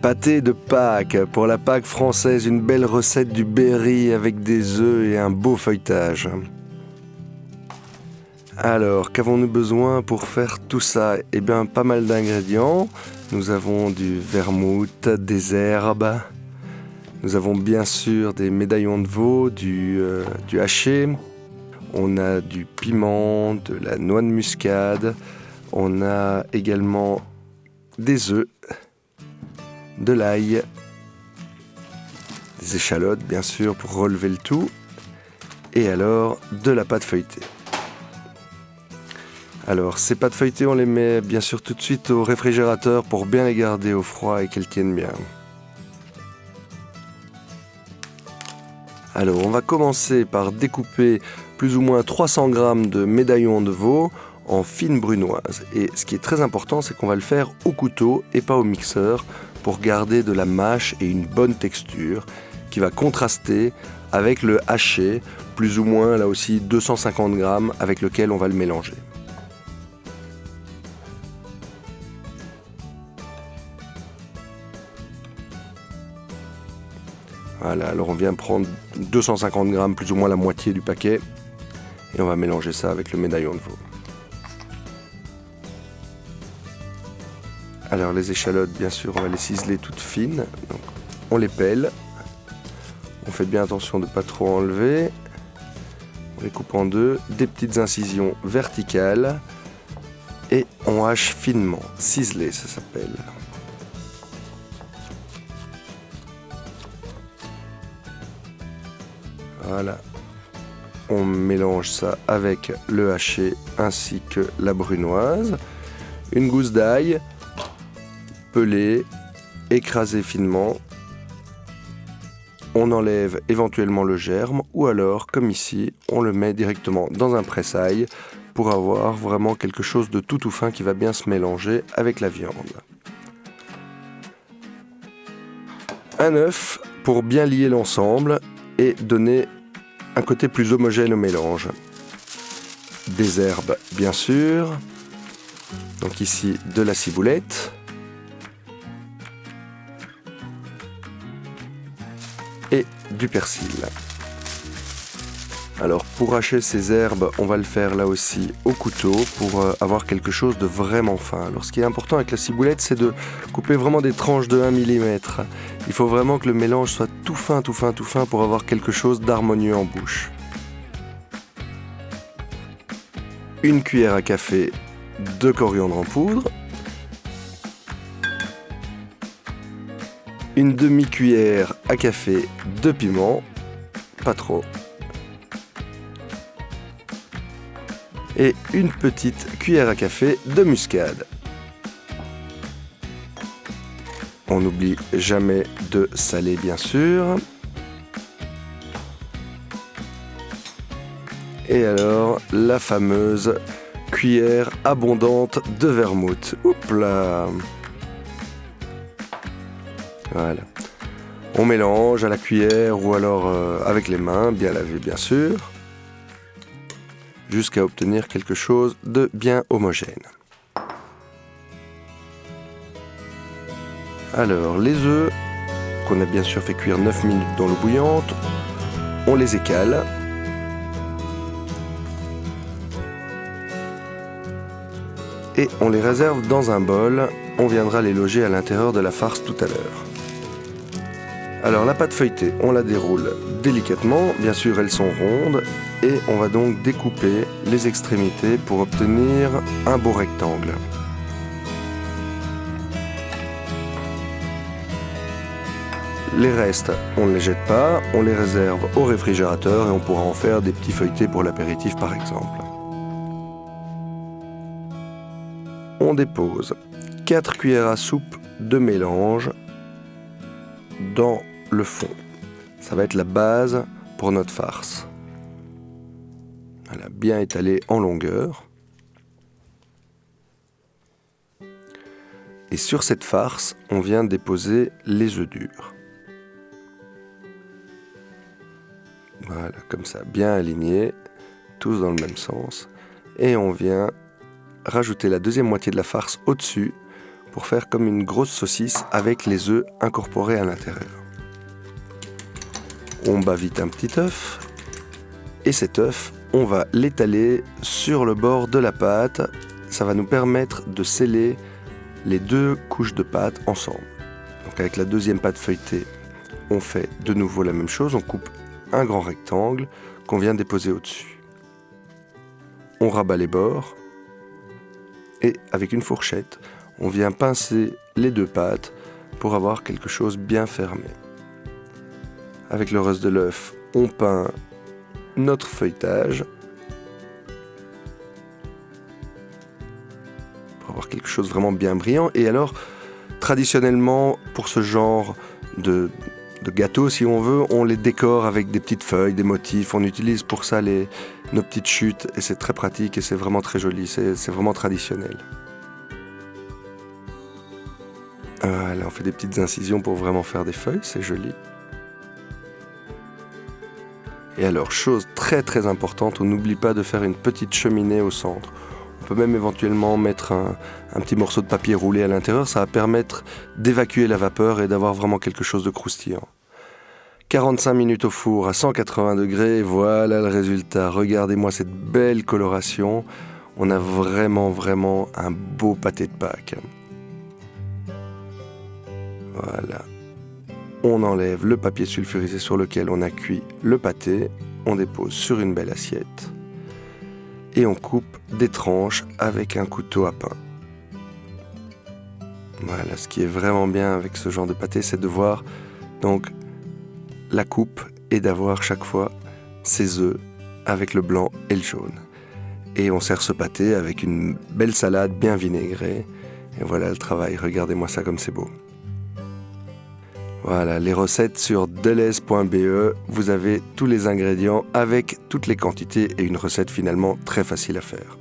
Pâté de Pâques, pour la Pâques française, une belle recette du Berry avec des œufs et un beau feuilletage. Alors, qu'avons-nous besoin pour faire tout ça? Eh bien, pas mal d'ingrédients. Nous avons du vermouth, des herbes. Nous avons bien sûr des médaillons de veau, du haché. On a du piment, de la noix de muscade. On a également des œufs, de l'ail, des échalotes bien sûr pour relever le tout, et alors de la pâte feuilletée. Alors ces pâtes feuilletées, on les met bien sûr tout de suite au réfrigérateur pour bien les garder au froid et qu'elles tiennent bien. Alors on va commencer par découper plus ou moins 300 g de médaillons de veau en fines brunoises. Et ce qui est très important, c'est qu'on va le faire au couteau et pas au mixeur pour garder de la mâche et une bonne texture qui va contraster avec le haché, plus ou moins là aussi 250 g avec lequel on va le mélanger. Voilà, alors on vient prendre 250 g, plus ou moins la moitié du paquet, et on va mélanger ça avec le médaillon de veau. Alors les échalotes, bien sûr, on va les ciseler toutes fines. Donc, on les pèle. On fait bien attention de ne pas trop enlever. On les coupe en deux. Des petites incisions verticales. Et on hache finement. Ciselé, ça s'appelle. Voilà. On mélange ça avec le haché ainsi que la brunoise. Une gousse d'ail. Pelé, écrasé finement. On enlève éventuellement le germe ou alors, comme ici, on le met directement dans un presse-ail pour avoir vraiment quelque chose de tout fin qui va bien se mélanger avec la viande. Un œuf pour bien lier l'ensemble et donner un côté plus homogène au mélange. Des herbes, bien sûr. Donc ici, de la ciboulette. Et du persil. Alors pour hacher ces herbes, on va le faire là aussi au couteau pour avoir quelque chose de vraiment fin. Alors ce qui est important avec la ciboulette, c'est de couper vraiment des tranches de 1 mm. Il faut vraiment que le mélange soit tout fin pour avoir quelque chose d'harmonieux en bouche. Une cuillère à café de coriandre en poudre. Une demi-cuillère à café de piment, pas trop. Et une petite cuillère à café de muscade. On n'oublie jamais de saler bien sûr. Et alors la fameuse cuillère abondante de vermouth. Oups là! Voilà. On mélange à la cuillère ou alors avec les mains, bien lavé bien sûr, jusqu'à obtenir quelque chose de bien homogène. Alors les œufs, qu'on a bien sûr fait cuire 9 minutes dans l'eau bouillante, on les écale. Et on les réserve dans un bol, on viendra les loger à l'intérieur de la farce tout à l'heure. Alors la pâte feuilletée, on la déroule délicatement, bien sûr elles sont rondes, et on va donc découper les extrémités pour obtenir un beau rectangle. Les restes, on ne les jette pas, on les réserve au réfrigérateur et on pourra en faire des petits feuilletés pour l'apéritif par exemple. On dépose 4 cuillères à soupe de mélange dans le fond. Ça va être la base pour notre farce. Voilà, bien étalée en longueur. Et sur cette farce, on vient déposer les œufs durs. Voilà, comme ça, bien alignés, tous dans le même sens. Et on vient rajouter la deuxième moitié de la farce au-dessus pour faire comme une grosse saucisse avec les œufs incorporés à l'intérieur. On bat vite un petit œuf et cet œuf, on va l'étaler sur le bord de la pâte. Ça va nous permettre de sceller les deux couches de pâte ensemble. Donc avec la deuxième pâte feuilletée, on fait de nouveau la même chose. On coupe un grand rectangle qu'on vient déposer au-dessus. On rabat les bords et avec une fourchette, on vient pincer les deux pâtes pour avoir quelque chose bien fermé. Avec le reste de l'œuf, on peint notre feuilletage pour avoir quelque chose vraiment bien brillant. Et alors, traditionnellement, pour ce genre de gâteaux, si on veut, on les décore avec des petites feuilles, des motifs. On utilise pour ça nos petites chutes et c'est très pratique et c'est vraiment très joli, c'est vraiment traditionnel. Voilà, on fait des petites incisions pour vraiment faire des feuilles, c'est joli. Et alors, chose très très importante, on n'oublie pas de faire une petite cheminée au centre. On peut même éventuellement mettre un petit morceau de papier roulé à l'intérieur, ça va permettre d'évacuer la vapeur et d'avoir vraiment quelque chose de croustillant. 45 minutes au four à 180 degrés, voilà le résultat. Regardez-moi cette belle coloration. On a vraiment un beau pâté de Pâques. Voilà. On enlève le papier sulfurisé sur lequel on a cuit le pâté. On dépose sur une belle assiette. Et on coupe des tranches avec un couteau à pain. Voilà, ce qui est vraiment bien avec ce genre de pâté, c'est de voir donc la coupe et d'avoir chaque fois ces œufs avec le blanc et le jaune. Et on sert ce pâté avec une belle salade bien vinaigrée. Et voilà le travail, regardez-moi ça comme c'est beau. Voilà, les recettes sur delhaize.be, vous avez tous les ingrédients avec toutes les quantités et une recette finalement très facile à faire.